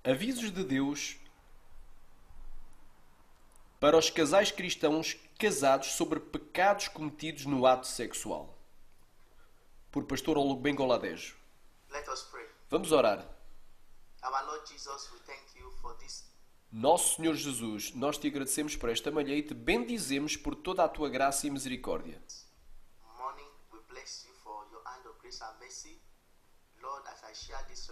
Avisos de Deus para os casais cristãos casados sobre pecados cometidos no ato sexual. Por Pastor Bengoladejo. Let us pray. Vamos orar. Our Lord Jesus, we thank you for this. Nosso Senhor Jesus, nós te agradecemos por esta manhã e te bendizemos por toda a tua graça e misericórdia. Morning, we bless you for your hand of grace and mercy. Lord, as I share this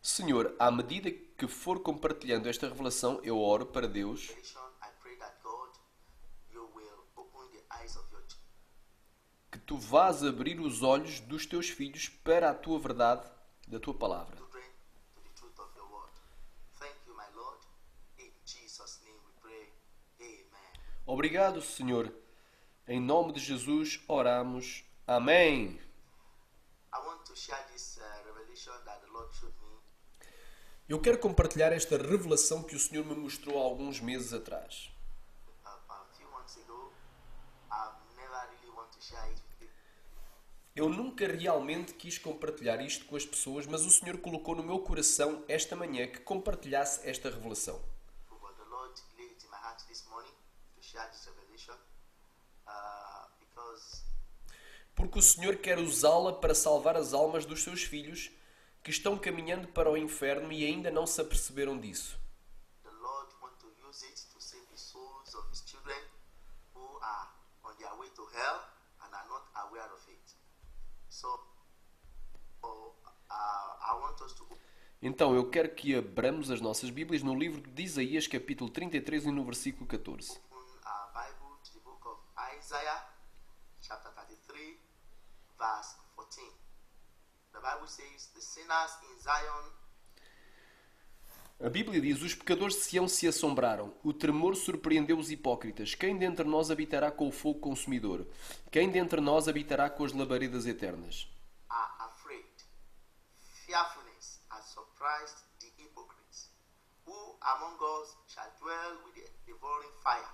Senhor, à medida que for compartilhando esta revelação, eu oro para Deus revelation, I pray that God, you will open the eyes of your que tu vás abrir os olhos dos teus filhos para a tua verdade, da tua palavra. children to the truth of your word. Thank you, my Lord. In Jesus' name we pray. Amen. Obrigado, Senhor. Em nome de Jesus oramos. Amém. I want to share this revelation that the Lord showed me. Eu quero compartilhar esta revelação que o Senhor me mostrou há alguns meses atrás. A few months ago. I never really want to share it with people. Eu nunca realmente quis compartilhar isto com as pessoas, mas o Senhor colocou no meu coração esta manhã que compartilhasse esta revelação. But the Lord laid it in my heart this morning to share this revelation because Porque o Senhor quer usá-la para salvar as almas dos seus filhos que estão caminhando para o inferno e ainda não se aperceberam disso. the Lord wants to use it to save the souls of His children who are on their way to hell and are not aware of it. So, I want us to Então eu quero que abramos as nossas Bíblias no livro de Isaías, capítulo 33 e no versículo 14. open our Bible to the book of Isaiah, chapter 33, verse 14. The Bible says, the sinners in Zion A Bíblia diz: os pecadores de Sião se assombraram, o tremor surpreendeu os hipócritas. Quem dentre nós habitará com o fogo consumidor? Quem dentre nós habitará com as labaredas eternas? are afraid. Fearfulness has surprised the hypocrites. Who among us shall dwell with the devouring fire?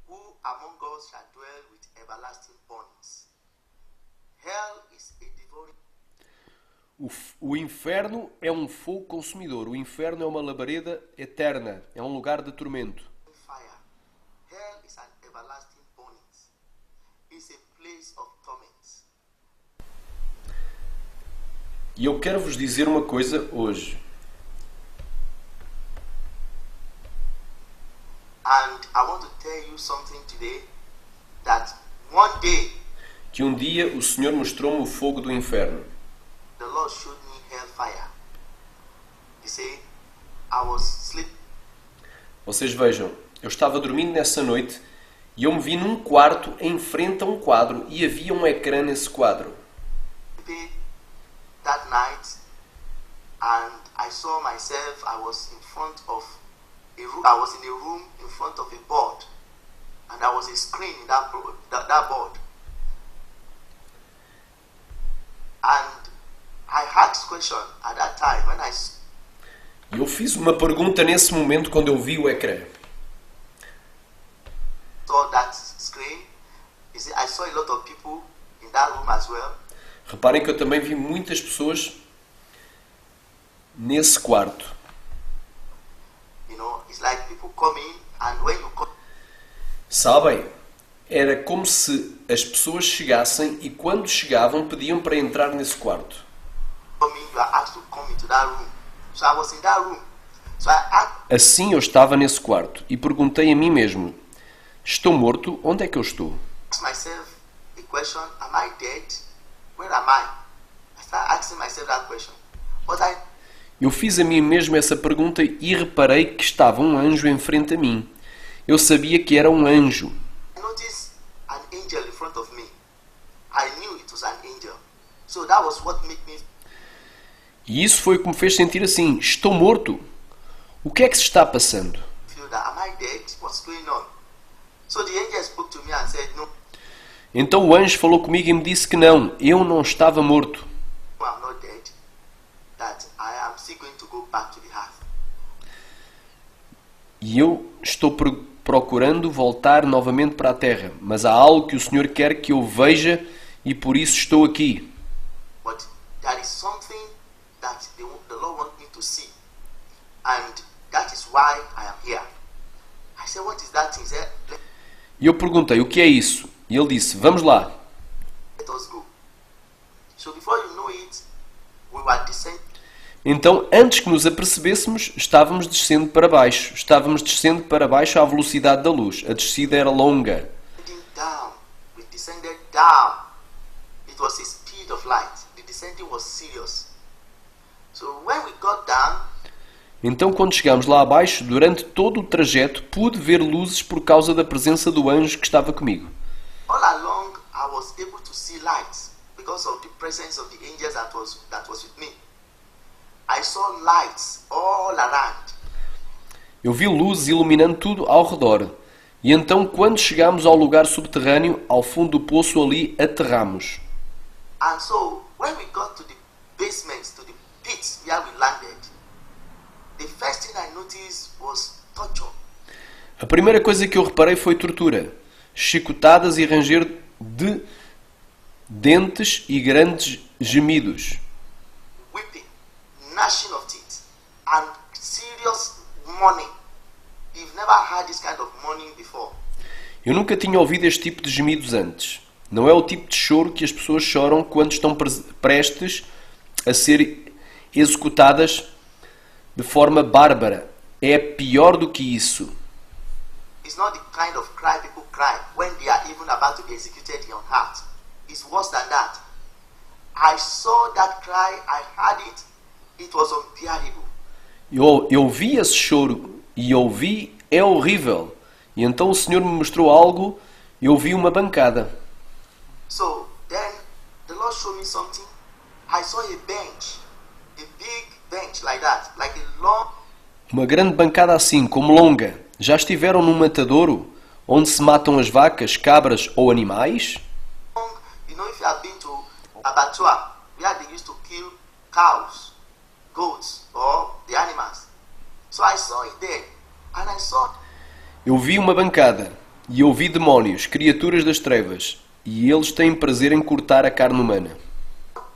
Who among us shall dwell with everlasting burnings? Hell is a devouring O inferno é um fogo consumidor. O inferno é uma labareda eterna. É um lugar de tormento. fire. Hell is an everlasting burning. It's a place of torment. E eu quero vos dizer uma coisa hoje. And I want to tell you something today that one day Que um dia o Senhor mostrou-me o fogo do inferno. the Lord showed me hellfire. You see, I was sleeping. Vocês vejam, eu estava dormindo nessa noite e eu me vi num quarto em frente a um quadro e havia um ecrã nesse quadro. That night, and I saw myself. I was in front of a room. I was in a room in front of a board, and there was a screen in that board. And I asked question at that time when I E eu fiz uma pergunta nesse momento quando eu vi o ecrã. saw that screen. You see, I saw a lot of people in that room as well. Reparem que eu também vi muitas pessoas nesse quarto. You know, it's like people come in, and when you come Sabem? Era como se as pessoas chegassem e quando chegavam pediam para entrar nesse quarto. in, you are asked to come into that room. So I was in that room. So I asked Assim eu estava nesse quarto e perguntei a mim mesmo: estou morto? Onde é que eu estou? myself a question: am I dead? Where am I? I started asking myself that question. But I Eu fiz a mim mesmo essa pergunta e reparei que estava um anjo em frente a mim. Eu sabia que era um anjo. noticed an angel in front of me. I knew it was an angel. So that was what made me E isso foi o que me fez sentir assim: estou morto. O que é que se está passando? feel that, am I dead? What's going on? So the angel spoke to me and said, no, Então o anjo falou comigo e me disse que não, eu não estava morto. I'm not dead. That I am still going to go back to the earth. E eu estou procurando voltar novamente para a terra, mas há algo que o Senhor quer que eu veja e por isso estou aqui. But there is something that the Lord wants me to see. and that is why I am here. I said, what is that thing? He said, E eu perguntei, o que é isso? E ele disse, vamos lá. let us go. So before you know it, we were descending Então, antes que nos apercebêssemos, estávamos descendo para baixo. Estávamos descendo para baixo à velocidade da luz. A descida era longa. down. We descended down. It was a speed of light. The descending was serious. So when we got down, Então, quando chegámos lá abaixo, durante todo o trajeto, pude ver luzes por causa da presença do anjo que estava comigo. all along I was able to see lights because of the presence of the angels that was with me. I saw lights all around. Eu vi luzes iluminando tudo ao redor. E então, quando chegámos ao lugar subterrâneo, ao fundo do poço ali, aterramos. And so when we got to the basements, to the pits where we landed, the first thing I noticed was torture. A primeira coisa que eu reparei foi tortura. Chicotadas e ranger de dentes e grandes gemidos. Weeping, gnashing of teeth, and serious mourning. You've never heard this kind of mourning before. Eu nunca tinha ouvido este tipo de gemidos antes. Não é o tipo de choro que as pessoas choram quando estão prestes a ser executadas de forma bárbara. É pior do que isso. It's not the kind of cry people cry when they are even about to be executed in your heart. It's worse than that. I saw that cry, I heard it, it was unbearable. Eu vi esse choro e ouvi, é horrível. E então o Senhor me mostrou algo, eu vi uma bancada. So then the Lord showed me something. I saw a bench, a big bench like that, like a long, Uma grande bancada assim, como longa. Já estiveram num matadouro, onde se matam as vacas, cabras ou animais? you know, if you have been to abattoir, where they used to kill cows, goats, or the animals. So I saw it there, and I saw Eu vi uma bancada, e eu vi demónios, criaturas das trevas, e eles têm prazer em cortar a carne humana.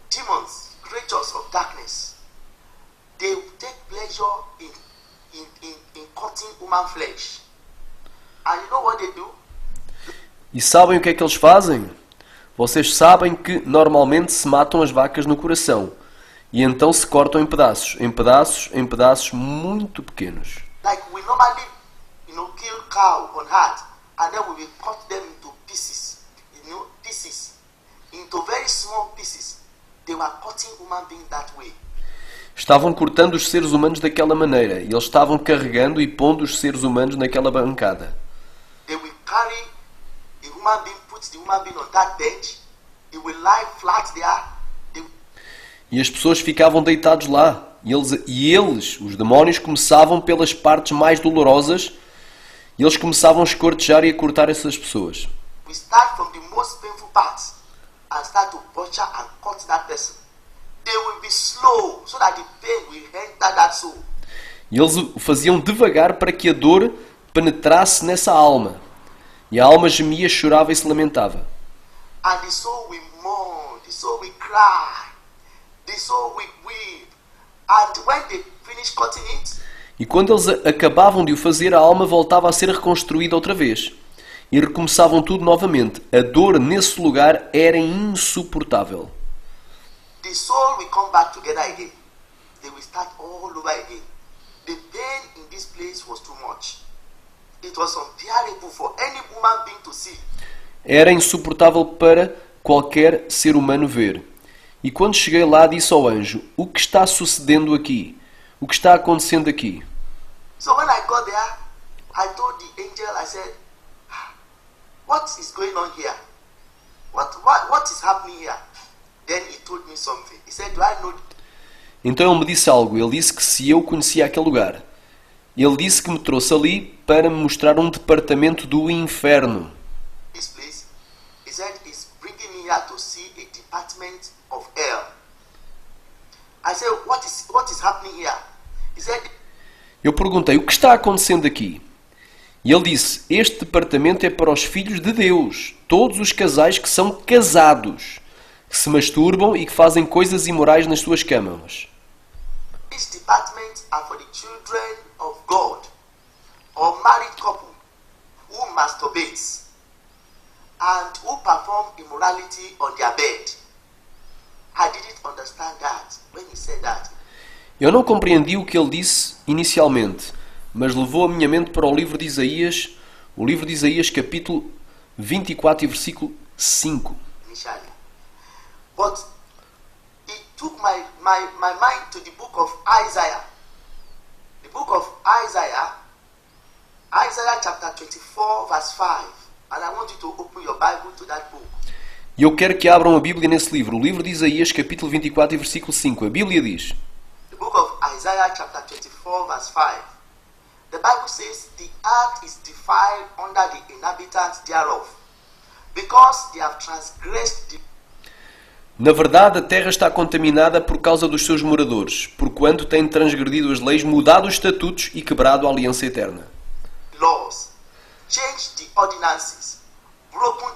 demons, creatures of darkness. They take pleasure in cutting human flesh. And you know what they do? E sabem o que é que eles fazem? Vocês sabem que normalmente se matam as vacas no coração, e então se cortam em pedaços, em pedaços, em pedaços muito pequenos. Like we normally, kill cow on heart, and then we will cut them into pieces, pieces, into very small pieces. They were cutting human beings that way. Estavam cortando os seres humanos daquela maneira, e eles estavam carregando e pondo os seres humanos naquela bancada. They will carry a human being, put the human being on that bench. He will lie flat there. E as pessoas ficavam deitados lá, e eles, os demónios, começavam pelas partes mais dolorosas, e eles começavam a escortejar e a cortar essas pessoas. We start from the most painful parts and start to butcher and cut that person. They will be slow so that the pain will enter that soul. E eles o faziam devagar para que a dor penetrasse nessa alma. E a alma gemia, chorava e se lamentava. And the soul will mourn, the soul will cry, the soul will weep. And when they finish cutting it, E quando eles acabavam de o fazer, a alma voltava a ser reconstruída outra vez. E recomeçavam tudo novamente. A dor nesse lugar era insuportável. the soul will come back together again. They will start all over again. The pain in this place was too much. It was unbearable for any human being to see. Era insuportável para qualquer ser humano ver. E quando cheguei lá, disse ao anjo: o que está sucedendo aqui? O que está acontecendo aqui? So when I got there, I told the angel, I said, what is going on here? What is happening here? Then he told me something. He said, do I know Então ele me disse algo. Ele disse que se eu conhecia aquele lugar. Ele disse que me trouxe ali para me mostrar um departamento do inferno. this place? He said, he's bringing me here to see a department of hell. I said, what is happening here? He said, Eu perguntei: o que está acontecendo aqui? E ele disse: este departamento é para os filhos de Deus. Todos os casais que são casados, que se masturbam e que fazem coisas imorais nas suas camas. These departments are for the children of God or married couple who masturbates and who perform immorality on their bed. I didn't understand that when he said that. Eu não compreendi o que ele disse inicialmente, mas levou a minha mente para o livro de Isaías capítulo 24 e versículo 5. Initially. But it took my mind to the book of Isaiah. The book of Isaiah chapter 24 verse 5. And I want you to open your Bible to that book. E eu quero que abram a Bíblia nesse livro, o livro de Isaías capítulo 24 e versículo 5. A Bíblia diz: The book of Isaiah chapter 24 verse 5. The Bible says the earth is defiled under the inhabitants thereof, because they have transgressed the... Na verdade, a terra está contaminada por causa dos seus moradores, porquanto têm transgredido as leis, mudado os estatutos e quebrado a aliança eterna. laws, changed the ordinances, broken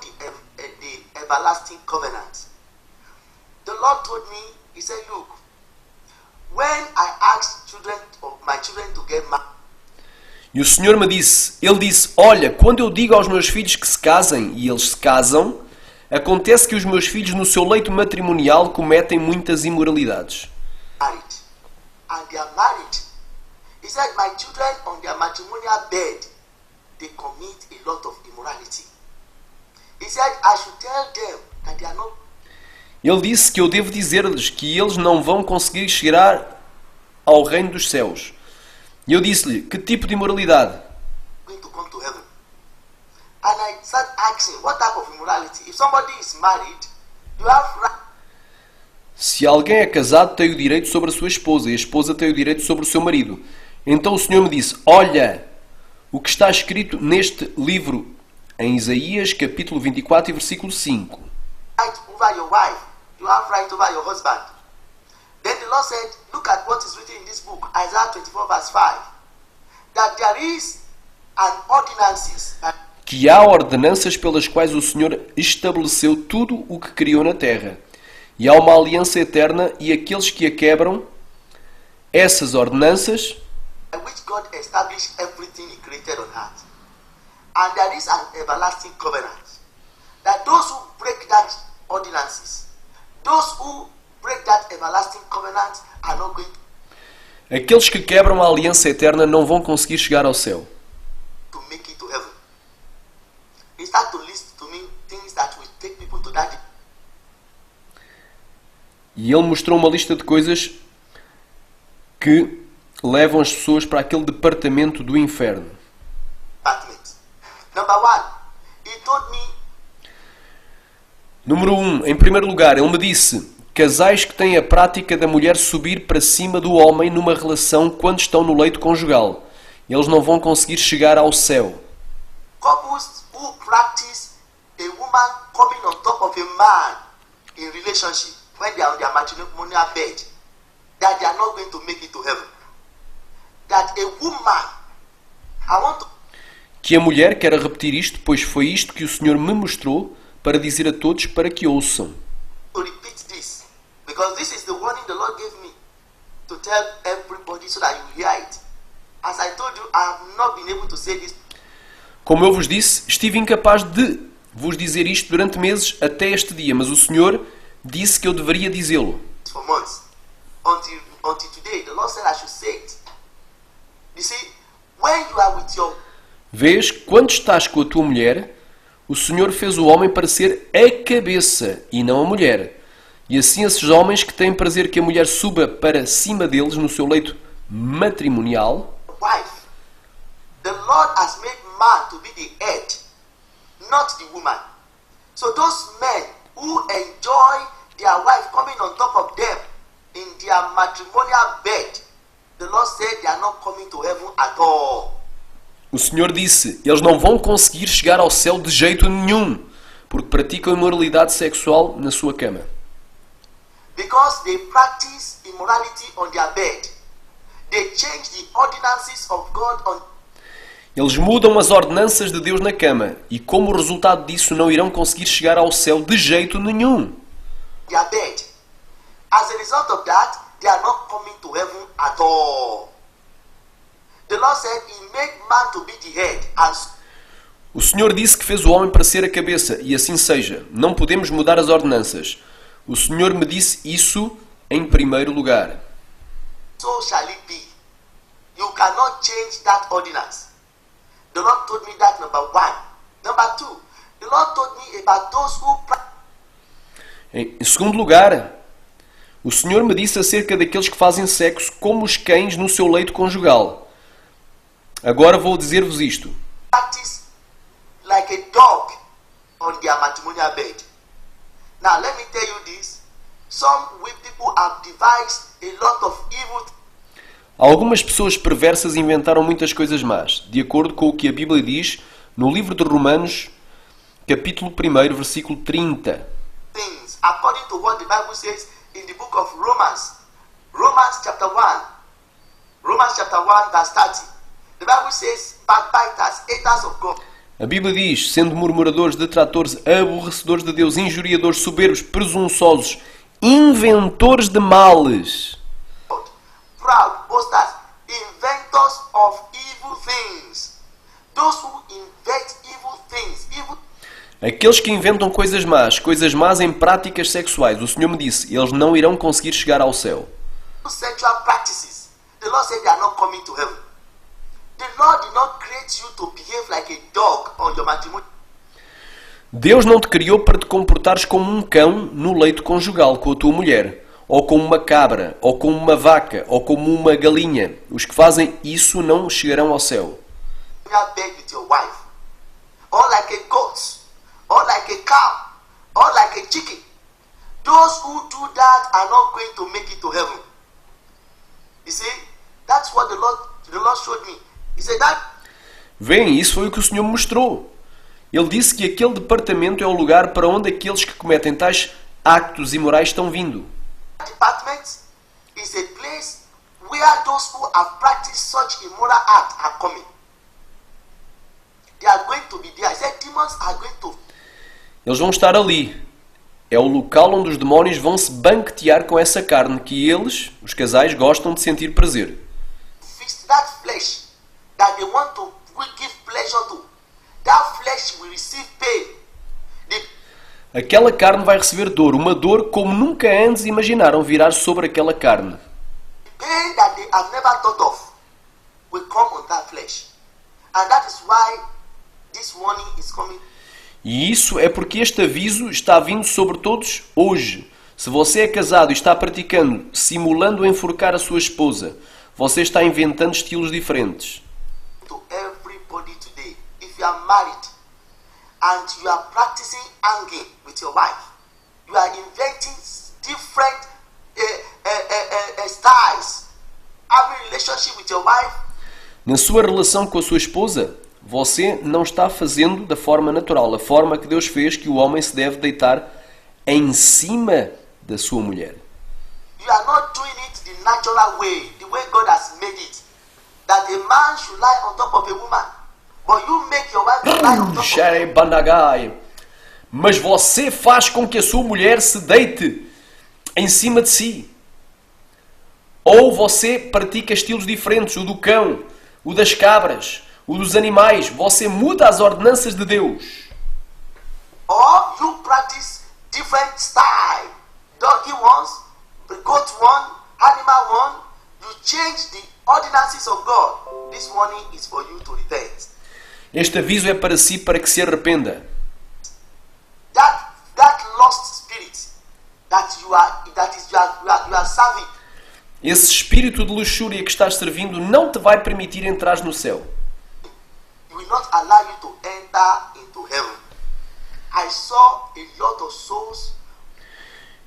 the everlasting covenant. The Lord told me, he said, look, when I asked my children to get married, E o Senhor me disse, Ele disse, olha, quando eu digo aos meus filhos que se casem e eles se casam, acontece que os meus filhos no seu leito matrimonial cometem muitas imoralidades. and they are married. He said, my children on their matrimonial bed, they commit a lot of immorality. He said, I should tell them that they are not... Ele disse que eu devo dizer-lhes que eles não vão conseguir chegar ao reino dos céus. E eu disse-lhe, que tipo de imoralidade? going to come to heaven. And I start asking, what type of immorality? If somebody is married, you have right. Se alguém é casado, tem o direito sobre a sua esposa, e a esposa tem o direito sobre o seu marido. Então o Senhor me disse, olha, o que está escrito neste livro, em Isaías, capítulo 24 e versículo 5. Right over your wife, you have right over your husband. Then the Lord said, look at what is written in this book, Isaiah 24 verse 5, that there is an ordinances that Que há ordenanças pelas quais o Senhor estabeleceu tudo o que criou na terra. E há uma aliança eterna, e aqueles que a quebram, essas ordenanças, by which God established everything He created on earth. And there is an everlasting covenant. That those who break that ordinances, those who break that everlasting covenant are not going aqueles que quebram a aliança eterna não vão conseguir chegar ao céu. to make it to heaven. He started to list to me things that will take people to that E ele mostrou uma lista de coisas que levam as pessoas para aquele departamento do inferno. department. Number one, he told me Número 1. Em primeiro lugar, ele me disse, casais que têm a prática da mulher subir para cima do homem numa relação quando estão no leito conjugal. Eles não vão conseguir chegar ao céu. couples who practice a woman coming on top of a man in relationship when they are on their matrimonial bed, that they are not going to make it to heaven. That a woman, I want to Que a mulher, quero repetir isto, pois foi isto que o Senhor me mostrou para dizer a todos para que ouçam. repeat this, because this is the warning the Lord gave me to tell everybody so that you hear it. As I told you, I have not been able to say this Como eu vos disse, estive incapaz de vos dizer isto durante meses até este dia, mas o Senhor disse que eu deveria dizê-lo. for months. Until today, the Lord said I should say it. You see, when you are with your Vês, quando estás com a tua mulher, o Senhor fez o homem para ser a cabeça e não a mulher. E assim esses homens que têm prazer que a mulher suba para cima deles no seu leito matrimonial, wife, the Lord has made man to be the head, not the woman. So those men who enjoy their wife coming on top of them in their matrimonial bed, the Lord said they are not coming to heaven at all. o Senhor disse, eles não vão conseguir chegar ao céu de jeito nenhum, porque praticam imoralidade sexual na sua cama. Because they practice immorality on their bed. They change the ordinances of God on Eles mudam as ordenanças de Deus na cama, e como resultado disso não irão conseguir chegar ao céu de jeito nenhum. their bed. As a result of that, they are not coming to heaven at all. The Lord said He made man to be the head, and O Senhor disse que fez o homem para ser a cabeça, e assim seja. Não podemos mudar as ordenanças. O Senhor me disse isso em primeiro lugar. so shall it be. You cannot change that ordinance. The Lord told me that, number one. Number two, the Lord told me about those who Em segundo lugar, o Senhor me disse acerca daqueles que fazem sexo como os cães no seu leito conjugal. Agora vou dizer-vos isto. practice like a dog on their matrimonial bed. Now let me tell you this. Some weak people have devised a lot of evil Algumas pessoas perversas inventaram muitas coisas más, de acordo com o que a Bíblia diz no livro de Romanos, capítulo 1, versículo 30. things according to what the Bible says in the book of Romans. Romans chapter 1. Romans chapter 1 verse 30. The Bible says, backbiters, haters of God, A Bíblia diz, sendo murmuradores, detratores, aborrecedores de Deus, injuriadores, soberbos, presunçosos, inventores de males, proud, boasters, inventors of evil things. Those who invent evil things, evil aqueles que inventam coisas más em práticas sexuais. O Senhor me disse, eles não irão conseguir chegar ao céu. sexual practices. The Lord said they are not coming to heaven. The Lord did not create you to behave like a dog on your matrimony. Deus não te criou para te comportares como um cão no leito conjugal com a tua mulher, ou como uma cabra, ou como uma vaca, ou como uma galinha. Os que fazem isso não chegarão ao céu. You are bed with your wife, or like a goat, or like a cow, or like a chicken. Those who do that are not going to make it to heaven. You see, that's what the Lord showed me. He said that Vem, isso foi o que o Senhor me mostrou. Ele disse que aquele departamento é o lugar para onde aqueles que cometem tais actos imorais estão vindo. department is a place where those who have practiced such immoral act are coming. They are going to be there. He said demons are going to Eles vão estar ali. É o local onde os demónios vão se banquetear com essa carne que eles, os casais, gostam de sentir prazer. fix that flesh that they want to give pleasure to. That flesh will receive pain. The Aquela carne vai receber dor, uma dor como nunca antes imaginaram virar sobre aquela carne. pain that they have never thought of will come on that flesh. And that is why this warning is coming. E isso é porque este aviso está vindo sobre todos hoje. Se você é casado e está praticando, simulando enforcar a sua esposa, você está inventando estilos diferentes. To everybody today, if you are married and you are practicing hanging with your wife, you are inventing different styles, having relationship with your wife. Na sua relação com a sua esposa, você não está fazendo da forma natural, a forma que Deus fez que o homem se deve deitar em cima da sua mulher. You are not doing it the natural way, the way God has made it, that a man should lie on top of a woman, but you make your wife lie on top of Xerebanagai. Mas você faz com que a sua mulher se deite em cima de si. Ou você pratica estilos diferentes, o do cão, o das cabras, o dos animais. Você muda as ordenanças de Deus. or you practice different style, doggy ones, goat one, animal one. You change the ordinances of God. This warning is for you to repent. Este aviso é para si, para que se arrependa. That lost spirit that you are serving, Esse espírito de luxúria que estás servindo não te vai permitir entrar no céu. will not allow you to enter into heaven. I saw a lot of souls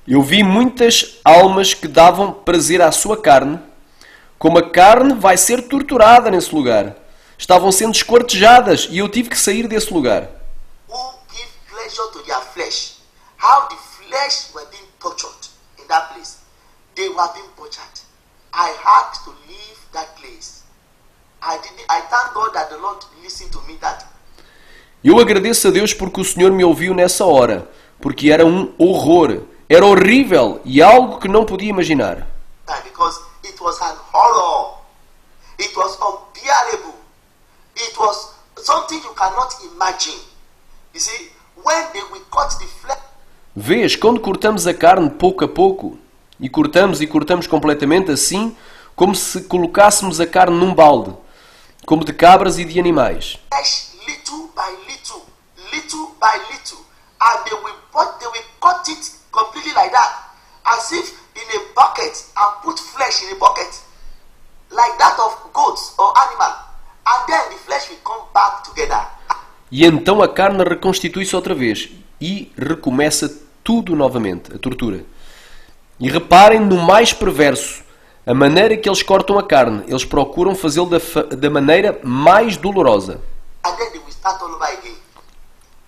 Eu vi muitas almas que davam prazer à sua carne, como a carne vai ser torturada nesse lugar. Estavam sendo esquartejadas e eu tive que sair desse lugar. who give pleasure to their flesh. How the flesh were being tortured in that place. They were being butchered. I had to leave that place. I thank God that the Lord listened to me that. Eu agradeço a Deus porque o Senhor me ouviu nessa hora, porque era um horror, era horrível e algo que não podia imaginar. time because it was an horror. It was unbearable. It was something you cannot imagine. You see, when they will cut the flesh. Vês, quando cortamos a carne pouco a pouco, e cortamos completamente assim, como se colocássemos a carne num balde, como de cabras e de animais. Little by little, and they will cut it completely like that, as if in a bucket, and put flesh in a bucket, like that of goats or animal, and then the flesh will come back together. E então a carne reconstitui-se outra vez e recomeça tudo novamente, a tortura. E reparem no mais perverso, a maneira que eles cortam a carne. Eles procuram fazê-lo da maneira mais dolorosa. And then they will start all over again.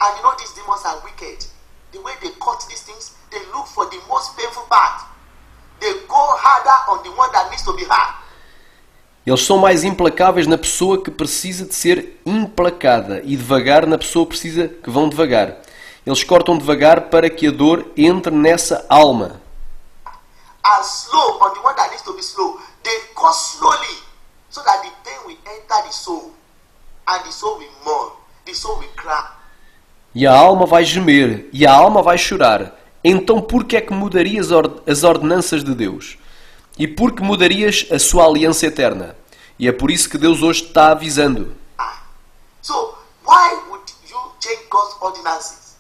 And you know these demons are wicked. The way they cut these things, they look for the most painful part. They go harder on the one that needs to be hard. Eles são mais implacáveis na pessoa que precisa de ser implacada e devagar na pessoa que precisa que vão devagar. Eles cortam devagar para que a dor entre nessa alma. And slow on the one that needs to be slow. They cut slowly so that the pain will enter the soul. And the soul will mourn. The soul will cry. E a alma vai gemer, e a alma vai chorar. Então por que é que mudarias as ordenanças de Deus? E por que mudarias a sua aliança eterna? E é por isso que Deus hoje está avisando. So, why would you change God's ordinances?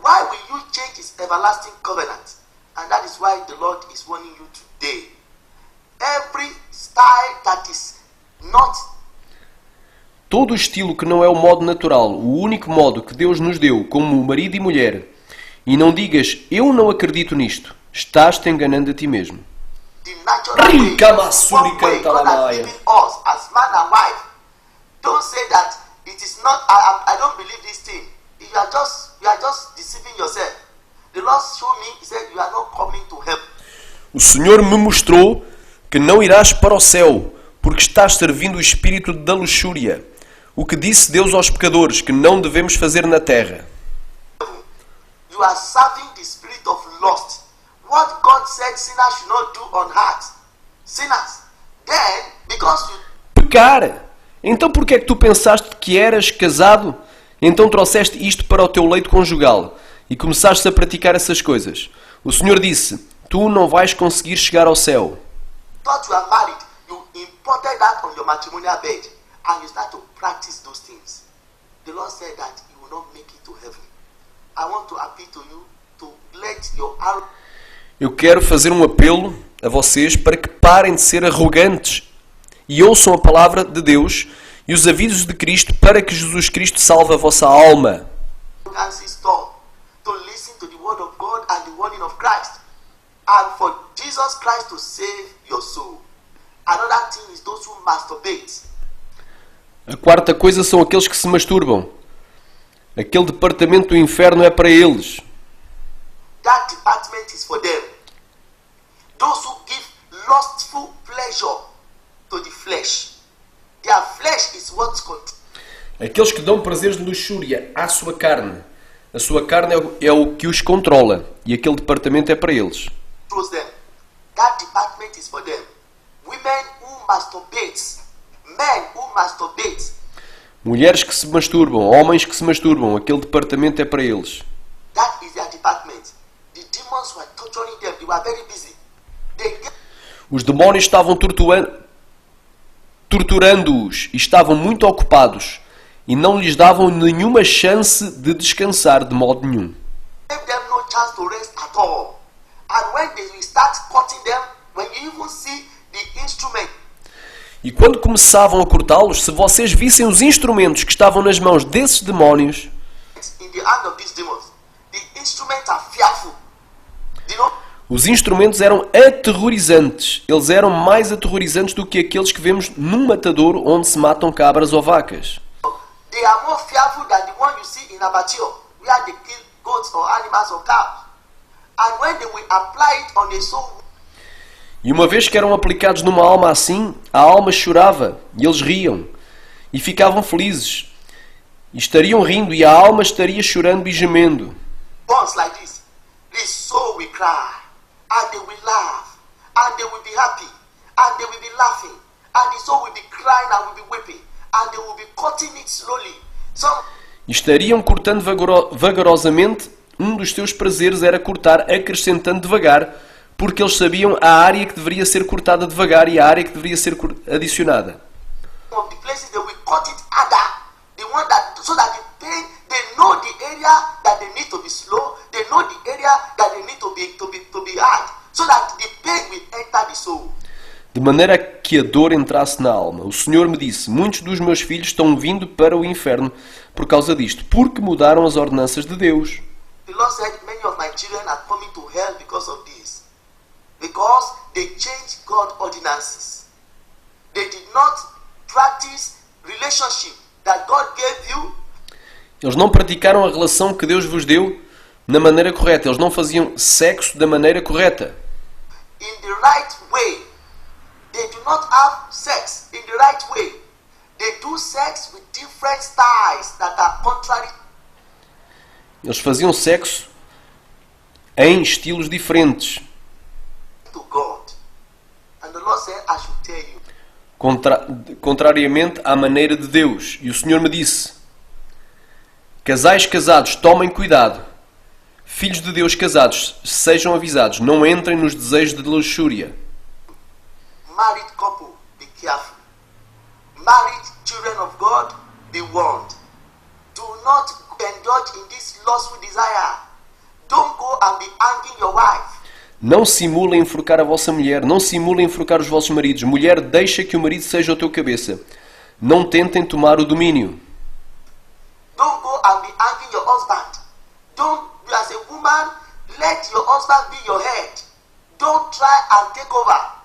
Why will you change His everlasting covenant? And that is why the Lord is warning you today. Every style that is not. Todo o estilo que não é o modo natural, o único modo que Deus nos deu como marido e mulher. E não digas, eu não acredito nisto. Estás-te enganando a ti mesmo. The natural way, one way God has given us as man and wife. Don't say that it is not. I don't believe this thing. You are just deceiving yourself. The Lord showed me. He said you are not coming to heaven. O Senhor me mostrou que não irás para o céu, porque estás servindo o espírito da luxúria. O que disse Deus aos pecadores que não devemos fazer na terra. You are serving the spirit of lust. What God said sinners should not do on earth. Sinners. Then, because you... Pecar. Então por que é que tu pensaste que eras casado? Então trouxeste isto para o teu leito conjugal e começaste a praticar essas coisas. O Senhor disse, tu não vais conseguir chegar ao céu. Thought you are married, you imported that on your matrimonial bed and you start to practice those things. The Lord said that you will not make it to heaven. I want to appeal to you to let your arrogance. Eu quero fazer um apelo a vocês para que parem de ser arrogantes e ouçam a palavra de Deus e os avisos de Cristo para que Jesus Cristo salve a vossa alma. To listen to the word of God and the warning of Christ, and for Jesus Christ to save your soul. Another thing is those who masturbate. A quarta coisa são aqueles que se masturbam. Aquele departamento do inferno é para eles. That department is for them. Those who give lustful pleasure to the flesh. Their flesh is what controls. Aqueles que dão prazeres de luxúria à sua carne. A sua carne é o que os controla. E aquele departamento é para eles. Them. That department is for them. Women who masturbate. Men who masturbate. Mulheres que se masturbam. Homens que se masturbam. Aquele departamento é para eles. That is their department. The demons were torturing them. They were very busy. Os demónios estavam torturando-os e estavam muito ocupados e não lhes davam nenhuma chance de descansar de modo nenhum. E quando começavam a cortá-los, se vocês vissem os instrumentos que estavam nas mãos desses demónios, os instrumentos eram aterrorizantes. Eles eram mais aterrorizantes do que aqueles que vemos num matadouro onde se matam cabras ou vacas. They are more fearful than the one you see in abattoir, where they kill goats or animals or cows. And when they will apply it on a soul. E uma vez que eram aplicados numa alma assim, a alma chorava e eles riam e ficavam felizes. E estariam rindo e a alma estaria chorando e gemendo. Once like this, the soul will cry. And they will laugh. and they will be happy, and they will be laughing, and the soul will be crying and will be weeping, and they will be cutting it slowly. Some E estariam cortando vagarosamente. Um dos seus prazeres era cortar, acrescentando devagar, porque eles sabiam a área que deveria ser cortada devagar e a área que deveria ser adicionada. of the places they will cut it harder, the one that so that the pain, they know the area that they need to be slow, they know the area that they need to be hard, so that the pain will enter the soul. De maneira que a dor entrasse na alma. O Senhor me disse: muitos dos meus filhos estão vindo para o inferno por causa disto, porque mudaram as ordenanças de Deus. The Lord said, many of my children are coming to hell because of this. Because they changed God's ordinances. They did not practice relationship that God gave you. Eles não praticaram a relação que Deus vos deu na maneira correta. Eles não faziam sexo da maneira correta. In the right way. They do not have sex in the right way. They do sex with different styles that are contrary. Eles faziam sexo em estilos diferentes. To God. And the Lord said, I should tell you. Contrariamente à maneira de Deus. E o Senhor me disse: casais casados, tomem cuidado. Filhos de Deus casados, sejam avisados. Não entrem nos desejos de luxúria. Married couple, be careful. Married children of God, be warned. Do not indulge in this lustful desire. Don't go and be hanging your wife. Não simulem enforcar a vossa mulher. Não simulem enforcar os vossos maridos. Mulher, deixa que o marido seja o teu cabeça. Não tentem tomar o domínio. Don't go and be hanging your husband. Don't, as a woman, let your husband be your head. Don't try and take over.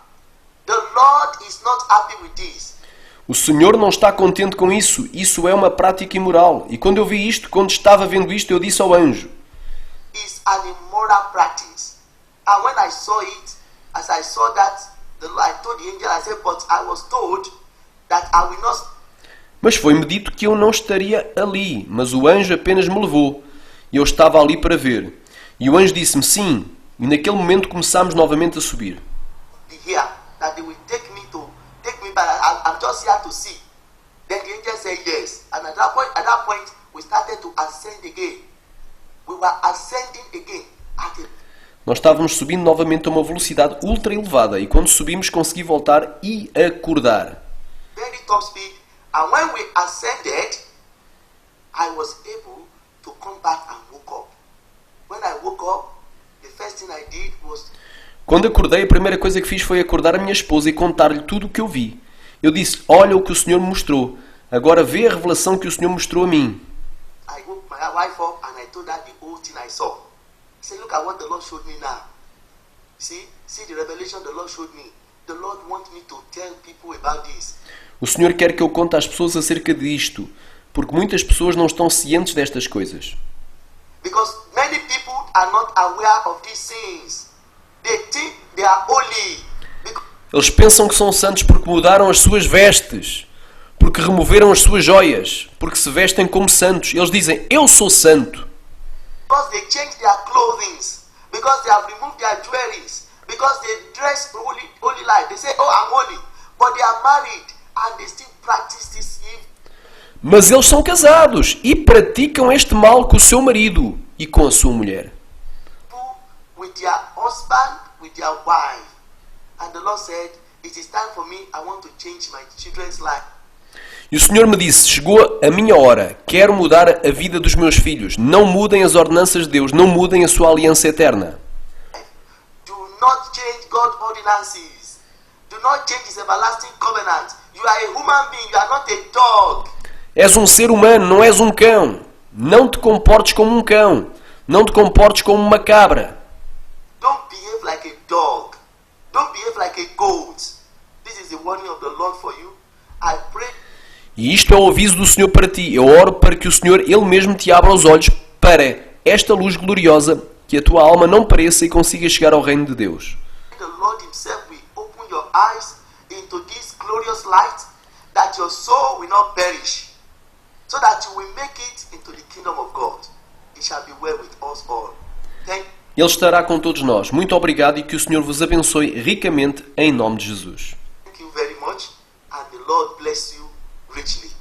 The Lord is not happy with this. O Senhor não está contente com isso. Isso é uma prática imoral. E quando eu vi isto, quando estava vendo isto, eu disse ao anjo: It's an immoral practice. And when I saw it, as I saw that, I told the angel, I said, but I was told that I will not. Mas foi-me dito que eu não estaria ali. Mas o anjo apenas me levou. E eu estava ali para ver. E o anjo disse-me: sim. E naquele momento começámos novamente a subir. Here, that they will take me, but I'm just here to see. Then the angel said yes. And at that point, we started to ascend again. We were ascending again. Nós estávamos subindo novamente a uma velocidade ultra elevada. E quando subimos, consegui voltar e acordar. Very top speed. And when we ascended, I was able to come back and woke up. When I woke up, the first thing I did was... Quando acordei, a primeira coisa que fiz foi acordar a minha esposa e contar-lhe tudo o que eu vi. Eu disse: olha o que o Senhor me mostrou. Agora vê a revelação que o Senhor mostrou a mim. I woke my wife up and I told her the whole thing I saw. I said, look at what the Lord showed me now. See the revelation the Lord showed me. The Lord wants me to tell people about this. O Senhor quer que eu conte às pessoas acerca disto, porque muitas pessoas não estão cientes destas coisas. Because many people are not aware of these things. They think they are holy. Eles pensam que são santos porque mudaram as suas vestes, porque removeram as suas joias, porque se vestem como santos. Eles dizem: eu sou santo. Because they changed their clothing, because they have removed their jewelries, because they dress holy life. They say, oh, I'm holy. But they are married and they still practice this evil. Mas eles são casados e praticam este mal com o seu marido e com a sua mulher. With their husband, with their wife. And the Lord said, it is time for me, I want to change my children's life. E o Senhor me disse: chegou a minha hora, quero mudar a vida dos meus filhos. Não mudem as ordenanças de Deus, não mudem a sua aliança eterna. Do not change God's ordinances. Do not change His everlasting covenant. You are a human being, you are not a dog. És um ser humano, não és um cão. Não te comportes como um cão. Não te comportes como uma cabra. Don't behave like a dog. Don't behave like a goat. This is the warning of the Lord for you. I pray. E isto é o aviso do Senhor para ti. Eu oro para que o Senhor, Ele mesmo, te abra os olhos para esta luz gloriosa, que a tua alma não pareça e consiga chegar ao reino de Deus. The Lord Himself will open your eyes into this glorious light, that your soul will not perish, so that you will make it into the kingdom of God. It shall be well with us all. Thank Ele estará com todos nós. Muito obrigado e que o Senhor vos abençoe ricamente em nome de Jesus. Thank you very much, and the Lord bless you richly.